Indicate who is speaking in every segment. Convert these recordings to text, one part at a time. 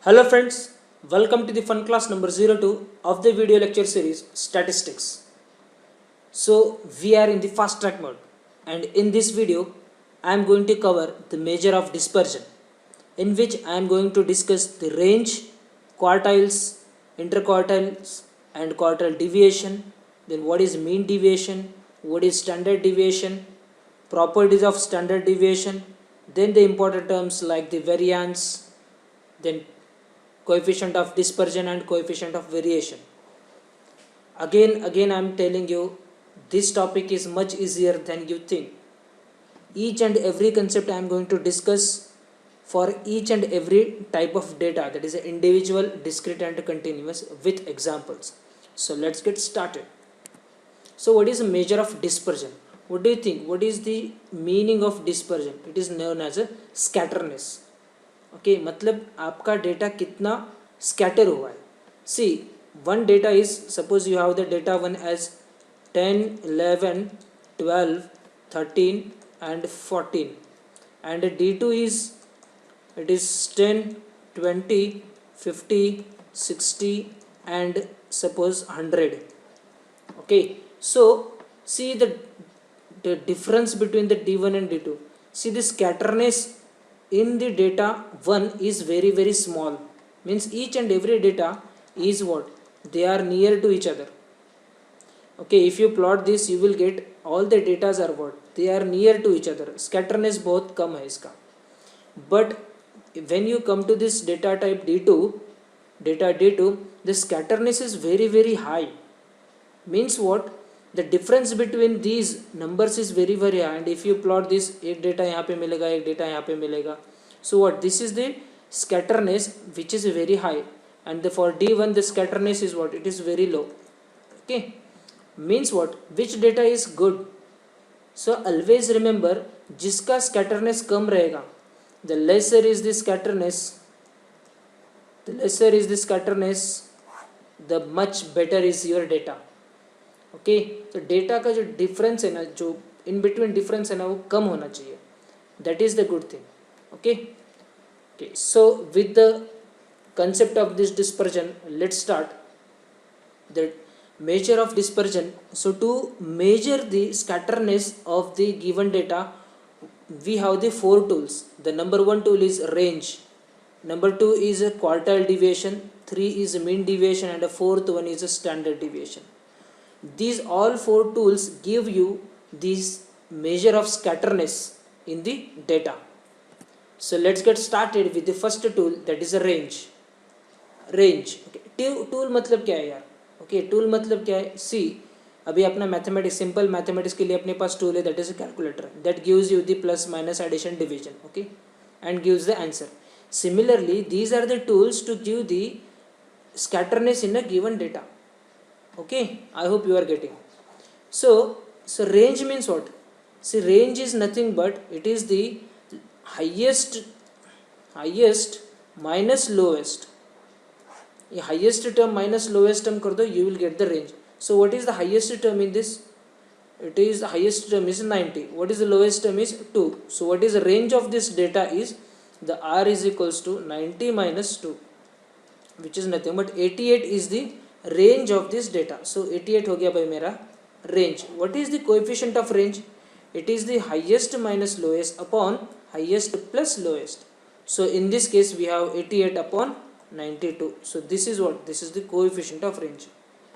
Speaker 1: Hello friends, welcome to the fun class number 02 of the video lecture series Statistics. So we are in the fast track mode, and in this video I am going to cover the measure of dispersion, in which I am going to discuss the range, quartiles, interquartiles and quartile deviation, then what is mean deviation, what is standard deviation, properties of standard deviation, then the important terms like the variance, then coefficient of dispersion and coefficient of variation. Again I am telling you, this topic is much easier than you think. Each and every concept I am going to discuss for each and every type of data, that is individual, discrete and continuous, with examples. So let's get started. So what is a measure of dispersion? What do you think? What is the meaning of dispersion? It is known as a scatterness. Okay मतलब आपका data कितना scatter हुआ है. See one data is, suppose you have the data one as 10, 11, 12, 13 and 14, and D2 is, it is 10, 20, 50, 60 and suppose 100. Okay, so see the difference between the D1 and D2. See the scatterness in the data 1 is very small, means each and every data is what, they are near to each other. Okay, if you plot this you will get all the datas are what, they are near to each other. Scatterness बहुत कम है इसका. But when you come to this data type D2, the scatterness is very high. Means what, the difference between these numbers is very high, and if you plot this, एक data यहाँ पे मिलेगा, एक data यहाँ पे मिलेगा. So what, this is the scatterness which is very high, and for D1 the scatterness is what, it is very low. Okay, means what, which data is good? So always remember, जिसका scatterness कम रहेगा, the lesser is the scatterness, the much better is your data. Okay, तो data का जो difference है ना, जो in between difference है ना, वो कम होना चाहिए. That is the good thing. Okay okay, so with the concept of this dispersion, let's start the measure of dispersion. So to measure the scatterness of the given data, we have the four tools. The number one tool is range, number two is a quartile deviation, three is mean deviation, and the fourth one is a standard deviation. These all four tools give you this measure of scatterness in the data. So let's get started with the first tool, that is a range. Okay, tool मतलब क्या है यार? Okay, tool मतलब क्या है? See, अभी अपना mathematics, simple mathematics के लिए अपने पास टूल है, that is a calculator, that gives you the plus minus addition division. Okay, and gives the answer. Similarly, these are the tools to give the scatterness in a given data. Okay, I hope you are getting. So range means what? See, range is nothing but it is the highest minus lowest. ये highest term minus lowest term कर दो, you will get the range. So what is the highest term in this? It is, the highest term is 90. What is the lowest term is 2. So what is the range of this data is, the R is equals to 90 minus 2, which is nothing but 88 is the range of this data. So 88 हो गया भाई मेरा range. What is the coefficient of range? It is the highest minus lowest upon highest plus lowest. So in this case we have 88 upon 92. So this is what, this is the coefficient of range.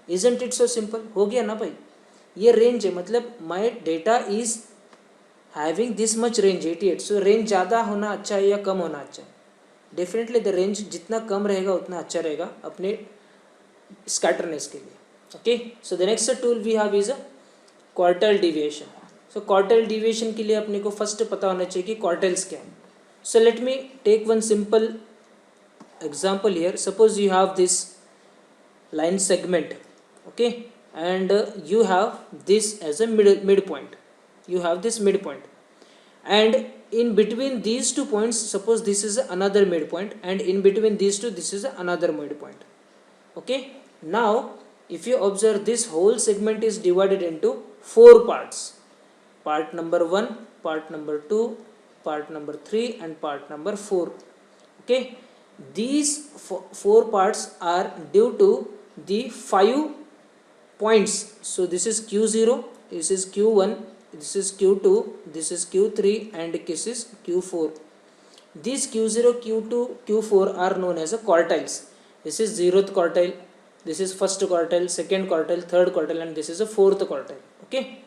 Speaker 1: Isn't it so simple? हो गया ना भाई, ये range है, मतलब my data is having this much range 88. So range ज़्यादा होना अच्छा है या कम होना अच्छा है? डेफिनेटली द रेंज जितना कम रहेगा उतना अच्छा रहेगा अपने स्कैटरनेस के लिए. Okay, so the next tool we have is a quartile deviation. So quartile deviation के लिए अपने को फर्स्ट पता होना चाहिए कि क्वार्टाइल्स क्या है. So let me take one simple example here. Suppose you have this line segment, okay, and you have this as a mid point. You have this midpoint, and in between these 2 points, suppose this is another midpoint, and in between these two this is another midpoint. Okay, now if you observe, this whole segment is divided into 4 parts: part number 1, part number 2, part number 3 and part number 4. Okay, These four parts are due to the 5 points. So this is q0, this is q1, this is q2, this is q3, and this is q4. These q0, q2, q4 are known as a quartiles. This is 0th quartile, this is first quartile, second quartile, third quartile, and this is a fourth quartile. Okay,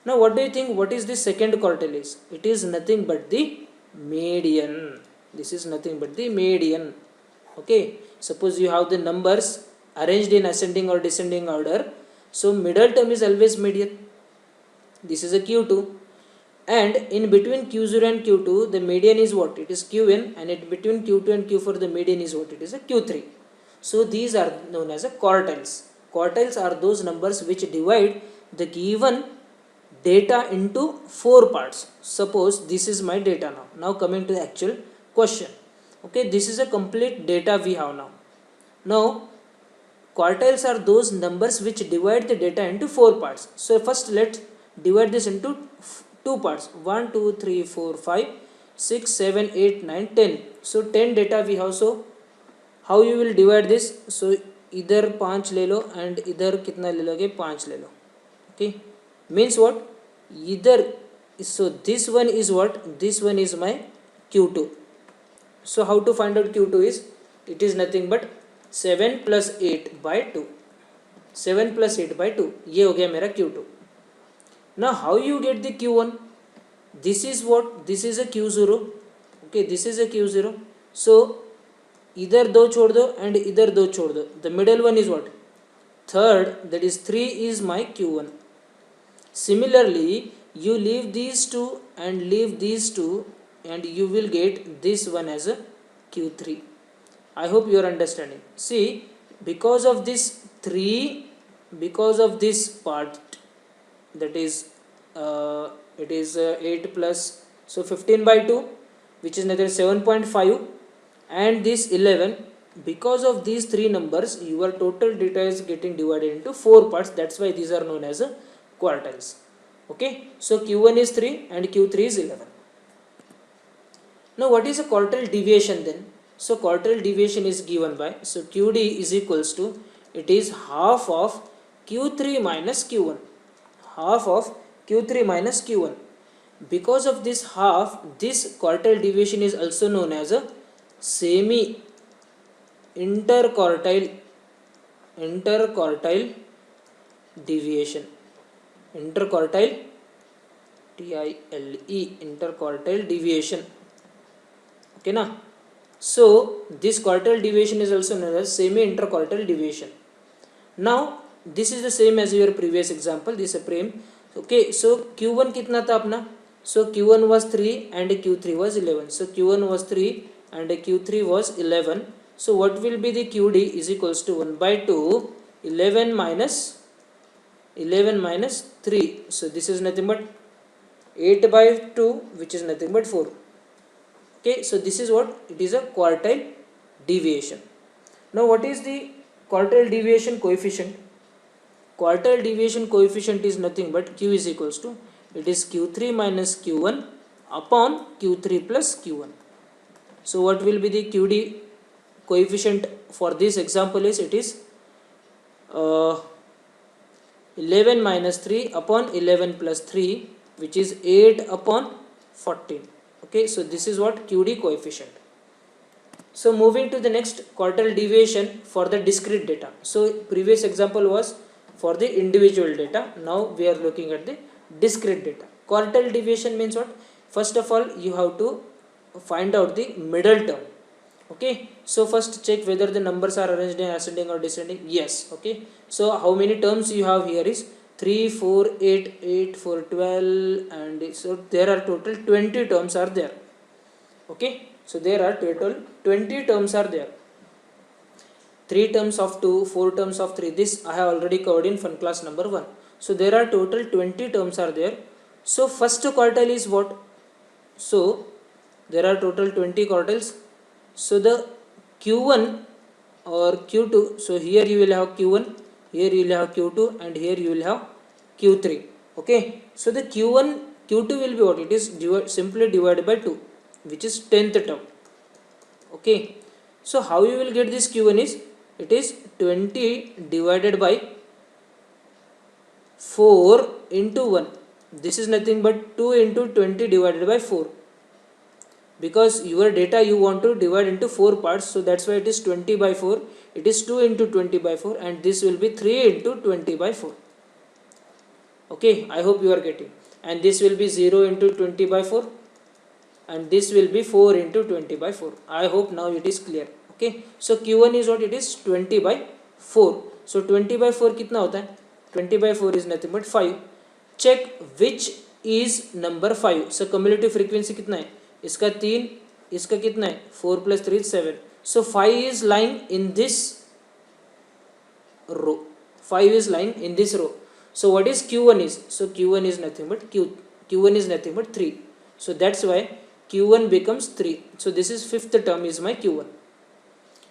Speaker 1: now what do you think, what is the second quartile is? It is nothing but the median. This is nothing but the median. Okay, suppose you have the numbers arranged in ascending or descending order, so middle term is always median. This is a q2, and in between q0 and q2 the median is what? It is qn, and in between q2 and q4 the median is what? It is a q3. So these are known as a quartiles. Quartiles are those numbers which divide the given data into 4 parts. Suppose this is my data now. Now coming to the actual question. Okay, this is a complete data we have now. Now quartiles are those numbers which divide the data into 4 parts. So first let's divide this into 2 parts. 1 2 3 4 5 6 7 8 9 10. So 10 data we have. So how you will divide this? So इधर 5 ले लो and इधर कितना ले लोगे? 5 ले लो. Okay, means what? Either, so this one is what? This one is my q2. So how to find out q2 is? It is nothing but 7 plus 8 by 2. 7 plus 8 by 2. ये हो गया मेरा q2. Now how you get the q1? This is what? This is a q0. Okay, this is a q0. So इधर 2 छोड़ दो and इधर 2 छोड़ दो. The middle one is what? Third, that is 3 is my q1. Similarly, you leave these two and leave these two, and you will get this one as a q3. I hope you are understanding. See, because of this 3, because of this part, that is it is 8 plus, so 15 by 2, which is another 7.5, and this 11. Because of these 3 numbers, your total data is getting divided into 4 parts. That's why these are known as a quartiles. Okay, so q1 is 3 and q3 is 11. Now what is a quartile deviation then? So quartile deviation is given by, so qd is equals to, it is half of q3 minus q1. Half of q3 minus q1. Because of this half, this quartile deviation is also known as a semi interquartile deviation. Interquartile, TILE, interquartile deviation. Okay na? So this quartile deviation is also known as semi interquartile deviation. Now this is the same as your previous example. This is a frame. Okay, so q1 कितना था अपना? So q1 was 3 and q3 was 11. So q1 was 3 and q3 was 11. So what will be the qd is equals to 1 by 2, 11 minus 3. So this is nothing but 8 by 2, which is nothing but 4. Okay, so this is what? It is a quartile deviation. Now what is the quartile deviation coefficient? Quartile deviation coefficient is nothing but q is equals to, it is q3 minus q1 upon q3 plus q1. So what will be the qd coefficient for this example is, it is 11 minus 3 upon 11 plus 3, which is 8 upon 14. Okay, so this is what qd coefficient. So moving to the next, quartile deviation for the discrete data. So previous example was for the individual data. Now we are looking at the discrete data. Quartile deviation means what? First of all, you have to find out the middle term. Okay, so first check whether the numbers are arranged in ascending or descending. Yes. Okay, so how many terms you have here is 3 4 8 8 4 12, and so there are total 20 terms are there. Okay, so there are total 20 terms are there. 3 terms of 2, 4 terms of 3. This I have already covered in fun class number 1. So there are total 20 terms are there. So first quartile is what? So there are total 20 quartiles. So the q1 or q2, so here you will have q1, here you will have q2, and here you will have q3. Okay, so the q1 q2 will be what? It is simply divided by 2, which is 10th term. Okay, So how you will get this Q1 is, it is 20 divided by 4 into 1. This is nothing but 2 into 20 divided by 4, because your data you want to divide into 4 parts, so that's why it is 20 by 4. It is 2 into 20 by 4, and this will be 3 into 20 by 4. Okay, I hope you are getting. And this will be 0 into 20 by 4, and this will be 4 into 20 by 4. I hope now it is clear. Okay, so Q1 is what? It is 20 by 4. So 20 by 4 कितना होता है? 20 by 4 is nothing but 5. Check which is number 5. So cumulative frequency कितना है? इसका 3, इसका कितना है? 4 plus 3 is 7. So 5 is lying in this row. 5 is lying in this row. So what is Q1 is? So Q1 is nothing but Q1 is nothing but 3. So that's why Q1 becomes 3. So this is fifth term is my Q1.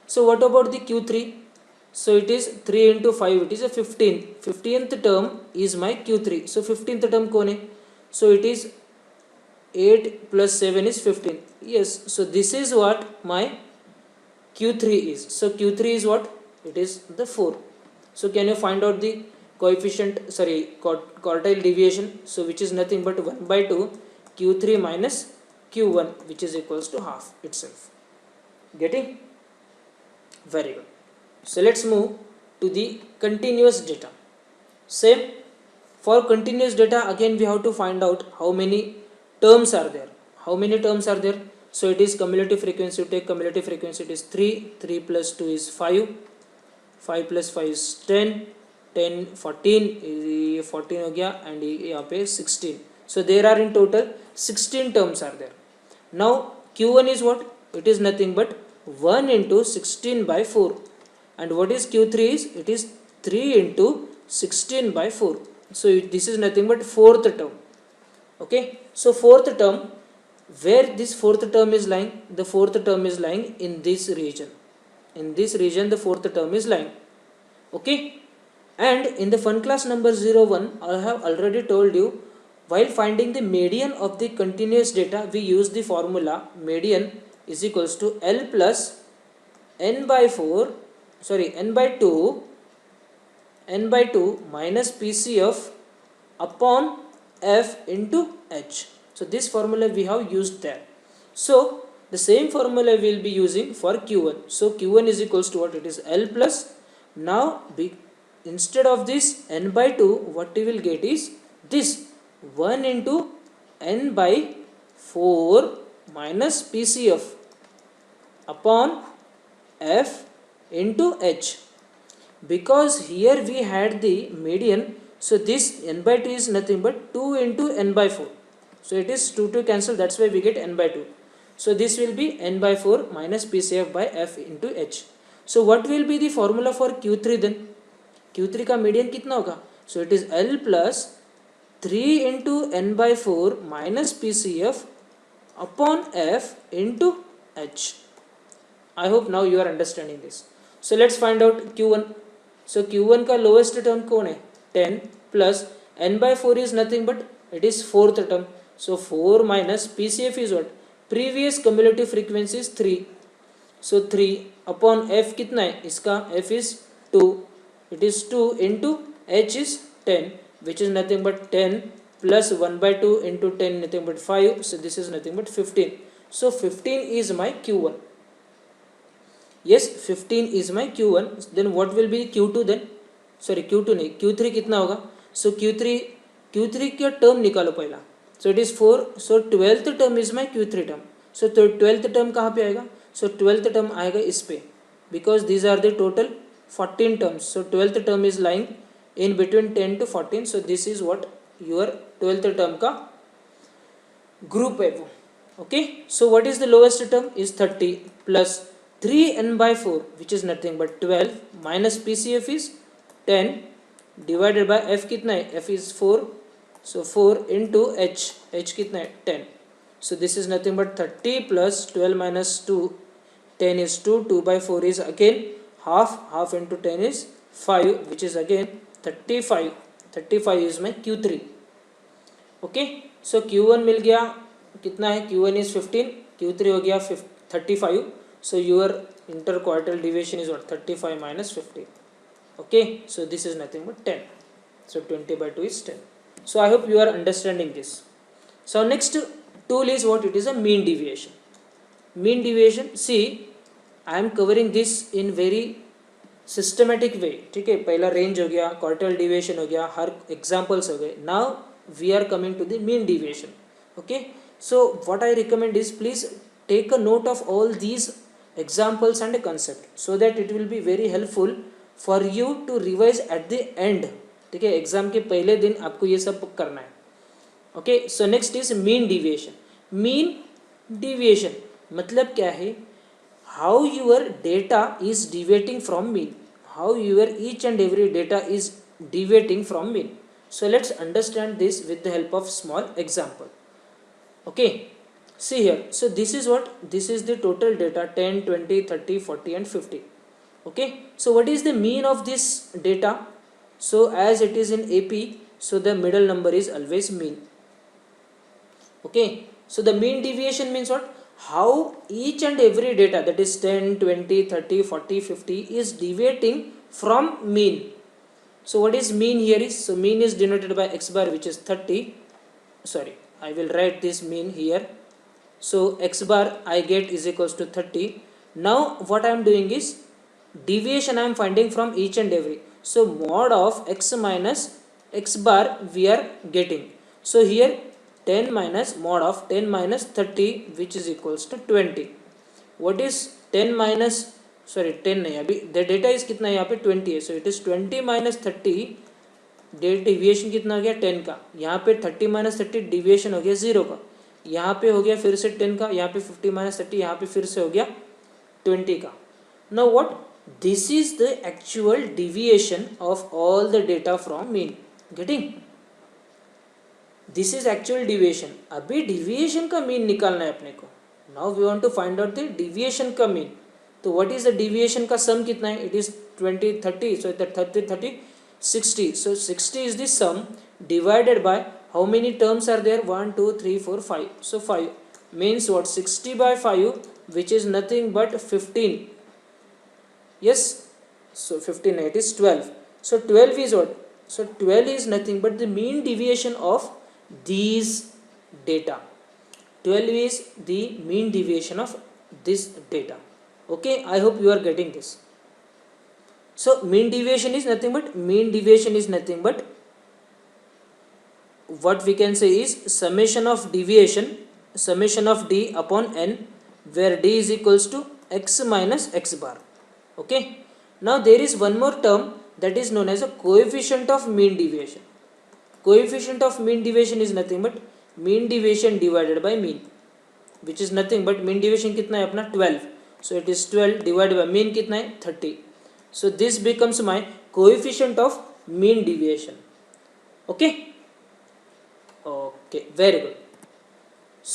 Speaker 1: So what about the Q3? So it is 3 into 5, it is a 15. 15th term is my Q3. So 15th term कौन है? So it is 8 plus 7 is 15. Yes, so this is what my Q3 is. So Q3 is what? It is the 4. So can you find out the coefficient, quartile deviation? So which is nothing but 1 by 2 Q3 minus Q1, which is equals to half itself. Getting? Very good. So let's move to the continuous data. Same, for continuous data again we have to find out how many terms are there. How many terms are there? So it is cumulative frequency. You take cumulative frequency, it is 3. 3 plus 2 is 5. 5 plus 5 is 10. 10 14, 14 हो गया, and यहाँ पे 16. So there are in total 16 terms are there. Now Q1 is what? It is nothing but 1 into 16 by 4. And what is Q3 is? It is 3 into 16 by 4. So this is nothing but fourth term. Okay, so fourth term, where this fourth term is lying? The fourth term is lying in this region. In this region the fourth term is lying. Okay, and in the fun class number 01 I have already told you, while finding the median of the continuous data we use the formula median is equals to L plus n by 2 minus PCF upon F into H. So this formula we have used there. So the same formula we will be using for Q1. So Q1 is equals to what? It is L plus, now instead of this n by 2 what we will get is this 1 into n by 4 minus PCF upon F into H. Because here we had the median, so this n by 2 is nothing but 2 into n by 4. So it is 2 to cancel, that's why we get n by 2. So this will be n by 4 minus PCF by F into H. So what will be the formula for Q3 then? Q3 का median कितना होगा? So it is L plus 3 into n by 4 minus PCF upon F into H. I hope now you are understanding this. So let's find out Q1. So Q1 का lowest term कौन है? 10 plus n by 4 is nothing but it is fourth term. So 4 minus PCF is what? Previous cumulative frequency is 3. So 3 upon F कितना है? इसका F is 2. It is 2 into H is 10, which is nothing but 10 plus 1 by 2 into 10 nothing but 5. So this is nothing but 15. So 15 is my Q1. Yes, 15 is my Q1. Then what will be Q2 then? Sorry, Q2 नहीं, Q3 कितना होगा? So Q3 का term निकालो पहला. So it is 4. So 12th term is my Q3 term. So 12th term कहाँ पे आएगा? So 12th term आएगा इस पे, because these are the total 14 terms. So 12th term is lying in between 10 to 14. So this is what your 12th term का group है वो. Okay, so what is the lowest term? Is 30 plus 3n by 4, which is nothing but 12 minus PCF is 10 divided by F कितना है? F is 4. So 4 into H कितना है? 10. So this is nothing but 30 plus 12 minus 2, 10 is 2. 2 by 4 is again half. Half into 10 is 5, which is again 35. 35 is my Q3. Okay, so Q1 मिल गया कितना है? Q1 is 15, Q3 हो गया 35. So your interquartile deviation is what? 35 minus 50. Okay, so this is nothing but 10. So 20 by 2 is 10. So I hope you are understanding this. So next tool is what? It is a mean deviation. Mean deviation, see, I am covering this in very systematic way. ठीक है, पहला range हो गया, quartile deviation हो गया, हर examples हो गए. Now we are coming to the mean deviation. Okay, so what I recommend is please take a note of all these examples and concept so that it will be very helpful for you to revise at the end. ठीक है, exam के पहले दिन आपको ये सब करना है. Okay, so next is mean deviation. Mean deviation मतलब क्या है? How your data is deviating from mean, how your each and every data is deviating from mean. So let's understand this with the help of small example. Okay, see here, so this is what? This is the total data 10, 20, 30, 40 and 50. Okay, so what is the mean of this data? So as it is in AP, so the middle number is always mean. Okay, so the mean deviation means what? How each and every data, that is 10, 20, 30, 40, 50 is deviating from mean. So what is mean here is? So mean is denoted by x bar, which is 30. Sorry, I will write this mean here. So x bar I get is equals to 30. Now what I am doing is deviation I am finding from each and every. So mod of x minus x bar we are getting. So here 10 minus mod of 10 minus 30, which is equals to 20. What is 10 minus, sorry 10 नहीं, अभी the data is कितना यहाँ पे 20 है. So it is 20 minus 30, deviation कितना हो गया 10 का. यहाँ पे 30 minus 30 deviation हो गया 0 का. यहाँ पे हो गया फिर से 10 का. यहाँ पे 50 minus 30, यहाँ पे फिर से हो गया 20 का. Now what? This is the actual deviation of all the data from mean. Getting? This is actual deviation. अभी डिविएशन का मीन निकालना है अपने को. Now we want to find out the deviation का मीन. तो व्हाट इज द डिविएशन का sum कितना है? इट इज 20, 30. So 30, 30, 60. So 60 is the sum divided by how many terms are there? 1, 2, 3, 4, 5. So 5 means what? 60 by 5, which is nothing but 15. Yes, so 15, it is 12. So 12 is what? So 12 is nothing but the mean deviation of these data. 12 is the mean deviation of this data. Okay, I hope you are getting this. So mean deviation is nothing but what we can say is summation of deviation, summation of d upon n, where d is equals to x minus x bar. Okay, now there is one more term that is known as a coefficient of mean deviation. Coefficient of mean deviation is nothing but mean deviation divided by mean, which is nothing but mean deviation कितना है अपना 12. So it is 12 divided by mean कितना है 30. So this becomes my coefficient of mean deviation. Okay, okay, very good.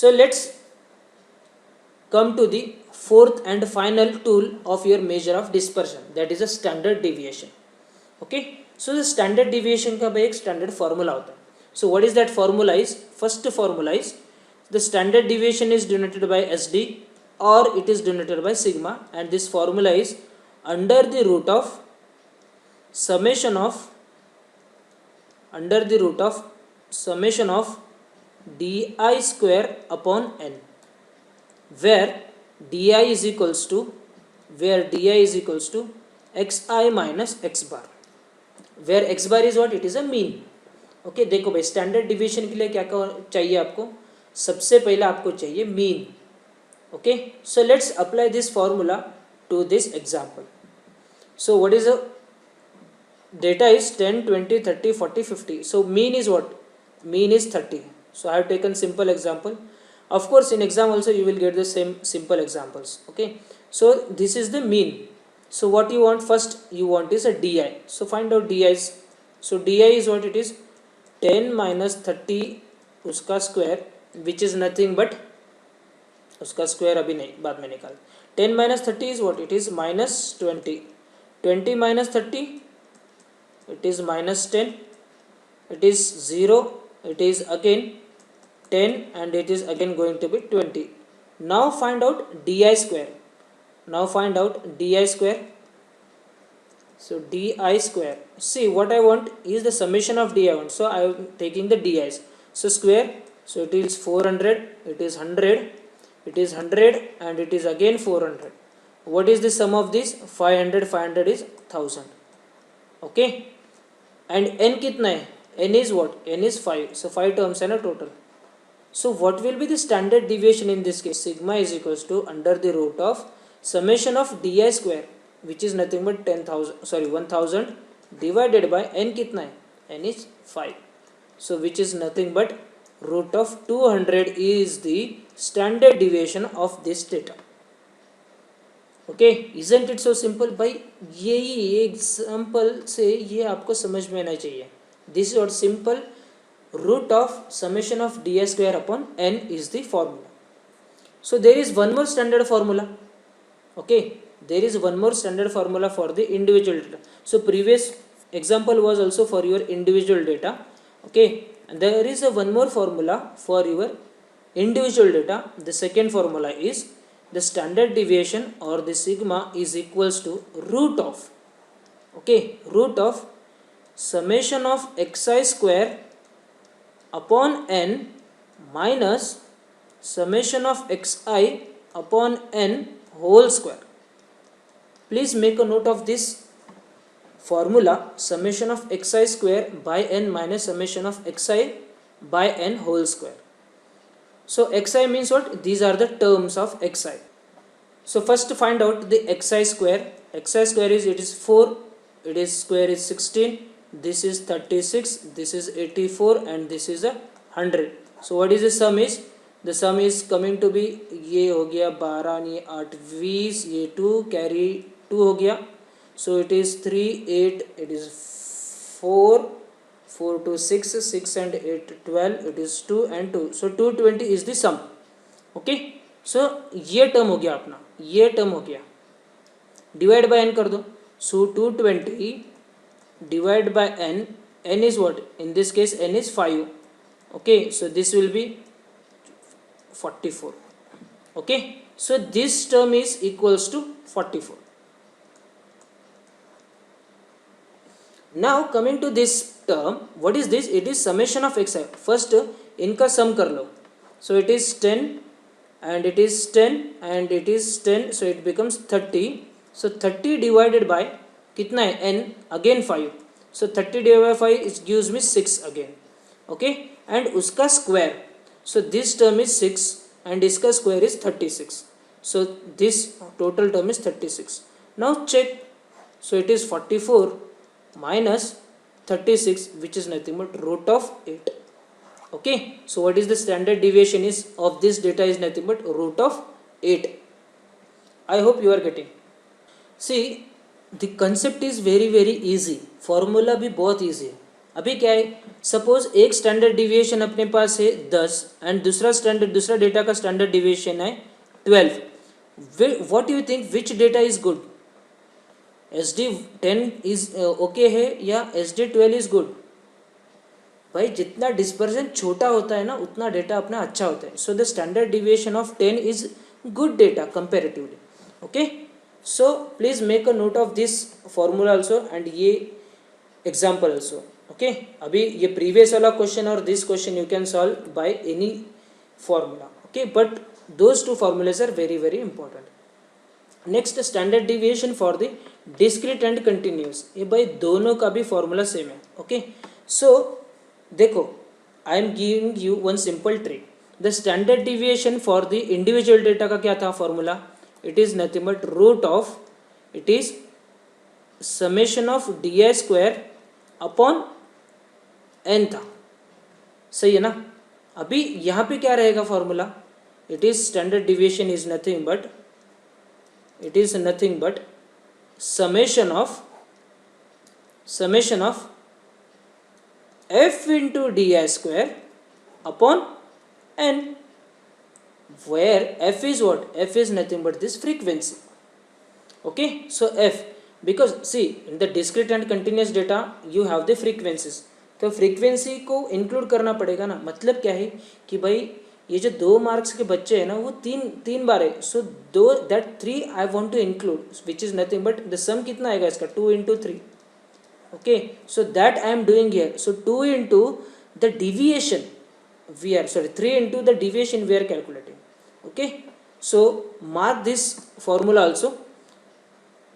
Speaker 1: So let's come to the fourth and final tool of your measure of dispersion, that is a standard deviation. Okay, so the standard deviation का भाई एक standard formula होता है. So what is that formula is? First formula is the standard deviation is denoted by SD or it is denoted by sigma, and this formula is under the root of summation of di square upon n, where di is equals to xi minus x bar, where x bar is what? It is a mean. Okay, देखो भाई standard deviation के लिए क्या चाहिए आपको? सबसे पहले आपको चाहिए mean. Okay, so let's apply this formula to this example. So what is the data is 10, 20, 30, 40, 50. So mean is what? Mean is 30. So I have taken simple example. Of course in exam also you will get the same simple examples. Okay, so this is the mean. So what you want? First you want is a di. So find out di's. So di is what? It is 10 minus 30 उसका square, which is nothing but उसका square अभी नहीं, बाद में निकाल. 10 minus 30 is what? It is minus 20. 20 minus 30, it is minus 10. It is 0. It is again 10 and it is again going to be 20. Now find out di square. Now find out di square. So di square, see what I want is the summation of di I want, so I am taking the di's. So square, so it is 400, it is 100, it is 100, and it is again 400. What is the sum of this? 500, 500 is 1000. Okay, and n kitna hai? N is what? N is 5, so 5 terms hai na total. So what will be the standard deviation in this case? Sigma is equals to under the root of summation of di square, which is nothing but 1000 divided by n kitna hai? N is 5. So which is nothing but root of 200 is the standard deviation of this data. Okay, isn't it so simple? भाई यही example से ये आपको समझ में आना चाहिए. This is what simple root of summation of di square upon n is the formula. So there is one more standard formula. Okay, there is one more standard formula for the individual data. So previous example was also for your individual data. Okay, and there is a one more formula for your individual data. The second formula is the standard deviation or the sigma is equals to root of, okay, root of summation of xi square upon n minus summation of xi upon n whole square. Please make a note of this formula, summation of xi square by n minus summation of xi by n whole square. So xi means what? These are the terms of xi. So first find out the xi square. Xi square is, it is 4, it is square is 16, this is 36, this is 84, and this is a 100. So what is the sum is? The sum is coming to be, ये हो गया 12, ये 8 20, ये 2 carry 2 हो गया. So it is 3 8, it is 4 4 to 6 6 and 8 12, it is 2 and 2. So 220 is the sum. Okay, so ये term हो गया अपना, ये टर्म हो गया. डिवाइड बाय n कर दो. So 220 divide by n, n is what? In this case n is 5. Okay, so this will be 44. Okay, so this term is equals to 44. Now coming to this term, what is this? It is summation of xi. First इनका sum कर लो. So it is 10 and it is 10 and it is 10, so it becomes 30. So 30 divided by कितना है? n, again 5. So 30 divided by 5 it gives me 6 again. Okay, and उसका square. So this term is 6 and इसका square is 36. So this total term is 36. Now check. So it is 44 minus 36, which is nothing but root of 8. Okay, so what is the standard deviation is of this data is nothing but root of 8. I hope you are getting. See, the concept is very very easy, formula भी बहुत easy है. अभी क्या है, suppose एक standard deviation अपने पास है 10 and दूसरा डेटा का स्टैंडर्ड डिविएशन है 12. What you think which data is good? SD10 is okay है या SD12 इज गुड? भाई जितना डिस्पर्जन छोटा होता है ना उतना डेटा अपना अच्छा होता है. So the standard deviation of 10 is good data comparatively. Okay, so please make a note of this formula also and ये एग्जाम्पल ऑल्सो. ओके, अभी ये प्रीवियस वाला क्वेश्चन और this question you can solve by any formula. Okay, but those two formulas are very very important. Next standard deviation for the discrete and continuous. ये भाई दोनों का भी फॉर्मूला सेम है. ओके, सो देखो, I am giving you one simple trick. The standard deviation for the individual data का क्या था formula? It is nothing but root of, it is summation of D square upon N था. सही है ना? अभी यहाँ पे क्या रहेगा formula? It is standard deviation is nothing but, it is nothing but summation of f into di square upon n, where f is what? F is nothing but this frequency. Okay, so f, because see in the discrete and continuous data you have the frequencies, तो frequency को include करना पड़ेगा ना. मतलब क्या है कि भाई ये जो 2 मार्क्स के बच्चे हैं ना वो तीन बार है. So do that 3 I want to include which is nothing but the sum कितना आएगा इसका 2 into 3. Okay, so that I am doing here. So 2 into the deviation we are 3 into the deviation we are calculating. Okay, so mark this formula also.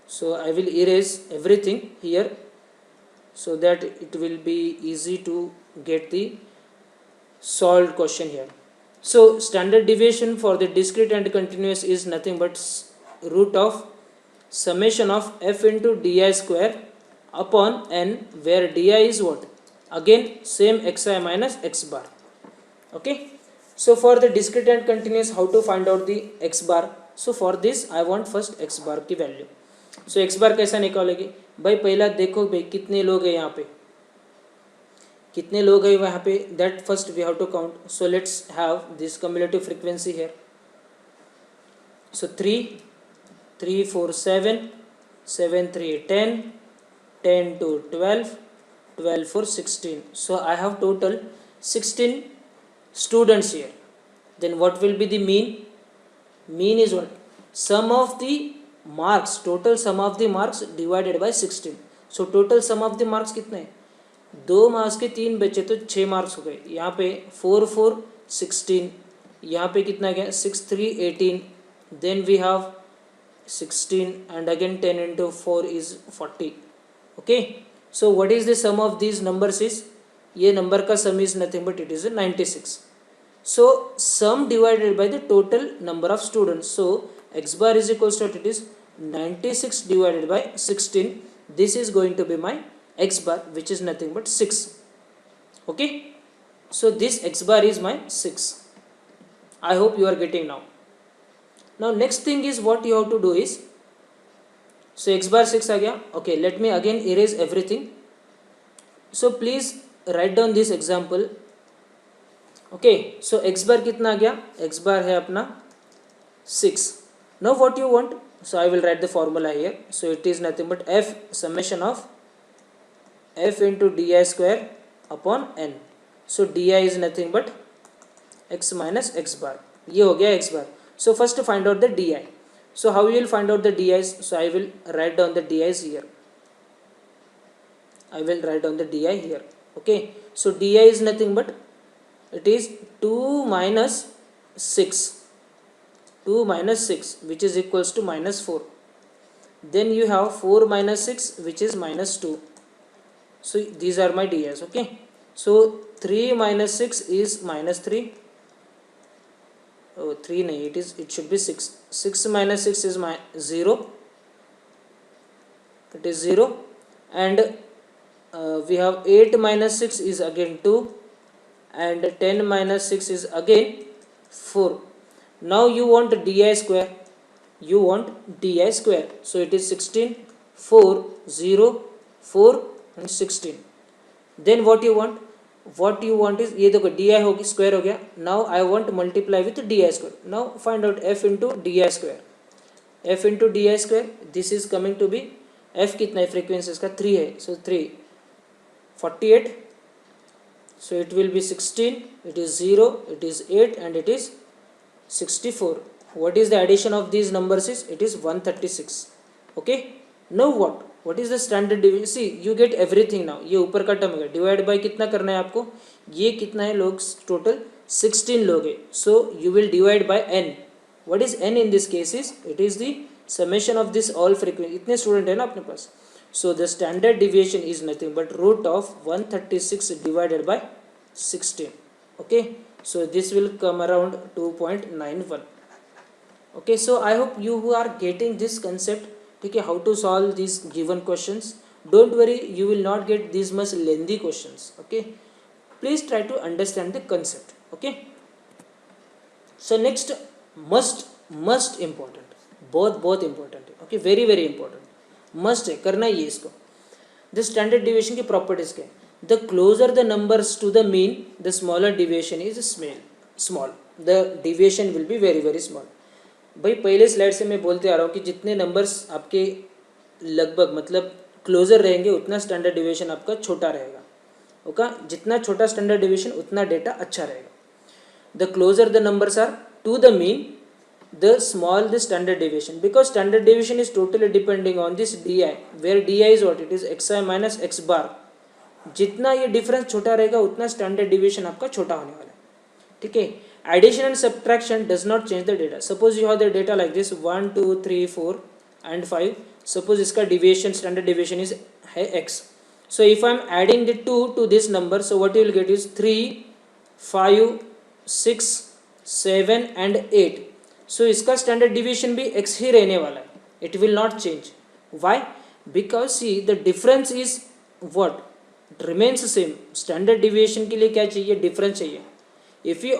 Speaker 1: So I will erase everything here so that it will be easy to get the solved question here. So standard deviation for the discrete and continuous is nothing but root of summation of f into di square upon n, where di is what? Again same xi minus x bar. Okay, so for the discrete and continuous, how to find out the x bar? So for this I want first x bar की value. So x bar कैसा निकालेगी भाई? पहला देखो भाई कितने लोग हैं यहाँ पे, कितने लोग हैं वहाँ पे, that first we have to count. So let's have this cumulative frequency here. So 3 4 7 7 3 10 10 to 12 12 4 16. So I have total 16 students here. Then what will be the mean? Mean is what? Sum of the marks, total sum of the marks divided by 16. So total sum of the marks कितने हैं? 2 marks के 3 बचे तो 6 marks हो गए. यहाँ पे 4 4 16, यहाँ पे कितना गया 6 3 18. Then we have 16 and again 10 into 4 is 40. Okay, so what is the sum of these numbers is, ये number का sum is nothing but it is 96. So sum divided by the total number of students. So x bar is equals to what? It is 96 divided by 16. This is going to be my x bar, which is nothing but 6. Okay, so this x bar is my 6. I hope you are getting now. Now next thing is what you have to do is, so x bar 6 आ गया. Okay, let me again erase everything. So please write down this example. Okay, so x bar कितना आ गया? x bar है अपना 6. Now what you want? So I will write the formula here. So it is nothing but f summation of f into di square upon n. So di is nothing but x minus x bar. ये हो गया x bar. So first to find out the di. So how you will find out the di's? So I will write down the di's here. I will write down the di here. Okay, so di is nothing but it is 2 minus 6. 2 minus 6 which is equals to minus 4. Then you have 4 minus 6 which is minus 2. So these are my di's. Okay, so 3 minus 6 is minus 3. Oh, 3 nahi, it should be 6. 6 minus 6 is 0. It is 0. And we have 8 minus 6 is again 2. And 10 minus 6 is again 4. Now you want di square. You want di square. So it is 16, 4, 0, 4 and 16. Then what you want? What you want is, ये देखो di होगी square हो गया. Now I want to multiply with di square. Now find out f into di square. F into di square, this is coming to be, f कितना है frequency इसका 3 है. So 3 48. So it will be 16, it is 0, it is 8 and it is 64. What is the addition of these numbers is, it is 136. Okay, now what is the standard deviation? See, you get everything now. ये ऊपर का term है, divide by कितना करना है आपको, ये कितना है लोग, टोटल 16 लोग है. So you will divide by n. What is n in this case is, it is the summation of this all frequency. इतने स्टूडेंट है ना अपने पास. So the standard deviation is nothing but root of 136 divided by 16. Okay, so this will come around 2.91. Okay, so I hope you who are getting this concept. Okay, how to solve these given questions. Don't worry, you will not get these much lengthy questions. Okay, please try to understand the concept. Okay, so next, must important, बहुत important है. Okay, very important, must है, करना ही है इसको. The standard deviation की properties क्या है? The closer the numbers to the mean, the smaller deviation is small. The deviation will be very small. भाई पहले स्लाइड से मैं बोलते आ रहा हूँ कि जितने नंबर्स आपके लगभग मतलब क्लोजर रहेंगे उतना स्टैंडर्ड डिविएशन आपका छोटा रहेगा. ओके, जितना छोटा स्टैंडर्ड डिविएशन उतना डेटा अच्छा रहेगा. the closer the numbers are to the mean, the small the standard deviation, because standard deviation is totally depending on this di, where di is what, it is xi minus x bar. जितना ये difference छोटा रहेगा उतना standard deviation आपका छोटा होने वाला है, ठीक है. Addition and subtraction does not change the data. Suppose you have the data like this 1 2 3 4 and 5. Suppose इसका डिविएशन स्टैंडर्ड डिविएशन इज है x. So if I am adding the 2 to this number, so what you will get is 3 5 6 7 and 8. So इसका standard deviation भी x ही रहने वाला है, it will not change. Why? Because see the difference is what remains same. Standard deviation के लिए क्या चाहिए, difference चाहिए. If you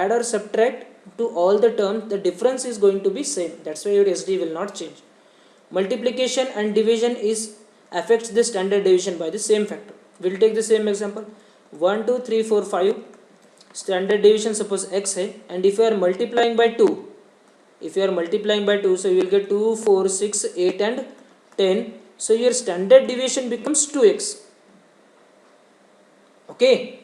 Speaker 1: add or subtract to all the terms, the difference is going to be same. That's why your SD will not change. Multiplication and division is affects the standard deviation by the same factor. We'll take the same example. 1 2 3 4 5 standard deviation suppose x है, and if you are multiplying by 2, so you will get 2 4 6 8 and 10. So your standard deviation becomes 2x. Okay,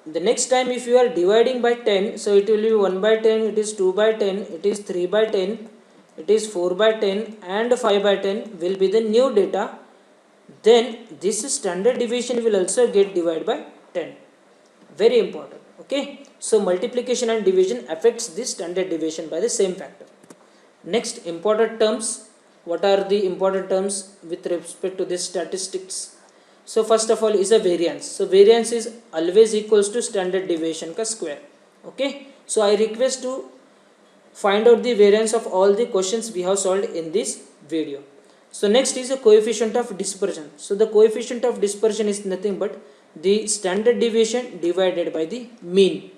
Speaker 1: the next time if you are dividing by 10, so it will be 1 by 10, it is 2 by 10, it is 3 by 10, it is 4 by 10 and 5 by 10 will be the new data. Then this standard deviation will also get divided by 10. Very important. Okay, so multiplication and division affects this standard deviation by the same factor. Next, important terms. What are the important terms with respect to this statistics? So first of all is a variance. So variance is always equals to standard deviation का square. Okay, so I request to find out the variance of all the questions we have solved in this video. So next is a coefficient of dispersion. So the coefficient of dispersion is nothing but the standard deviation divided by the mean.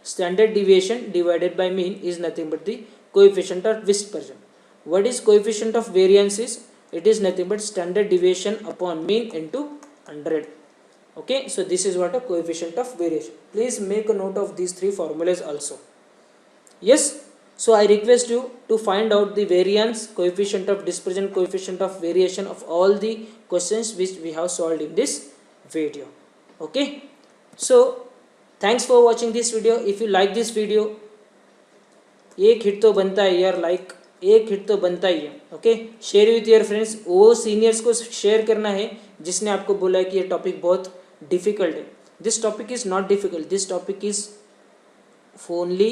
Speaker 1: Standard deviation divided by mean is nothing but the coefficient of dispersion. What is coefficient of variance is, it is nothing but standard deviation upon mean into 100. Okay, so this is what a coefficient of variation. Please make a note of these three formulas also. Yes, so I request you to find out the variance, coefficient of dispersion, coefficient of variation of all the questions which we have solved in this video. Okay, so thanks for watching this video. If you like this video, एक hit तो बनता है यार, like एक hit तो बनता ही है. Okay, share with your friends. वो सीनियर्स को शेयर करना है जिसने आपको बोला है कि ये टॉपिक बहुत डिफिकल्ट है. This topic is not difficult, this topic is only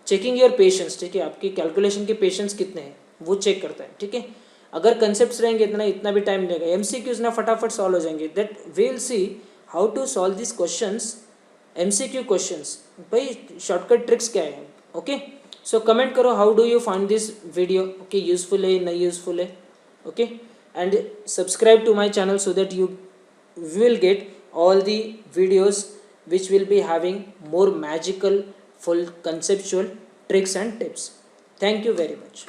Speaker 1: checking your patience. ठीक है, आपकी कैलकुलेशन के पेशेंस कितने हैं वो चेक करता है. ठीक है, अगर कंसेप्ट रहेंगे इतना भी टाइम लगेगा. MCQs ना फटाफट सॉल्व हो जाएंगे. That we will see how to solve this questions, MCQ questions. भाई शॉर्टकट ट्रिक्स क्या है. ओके, सो कमेंट करो how do you find this video. Okay, useful है नहीं यूजफुल है. Okay, and subscribe to my channel so that you will get all the videos which will be having more magical, full conceptual tricks and tips. Thank you very much.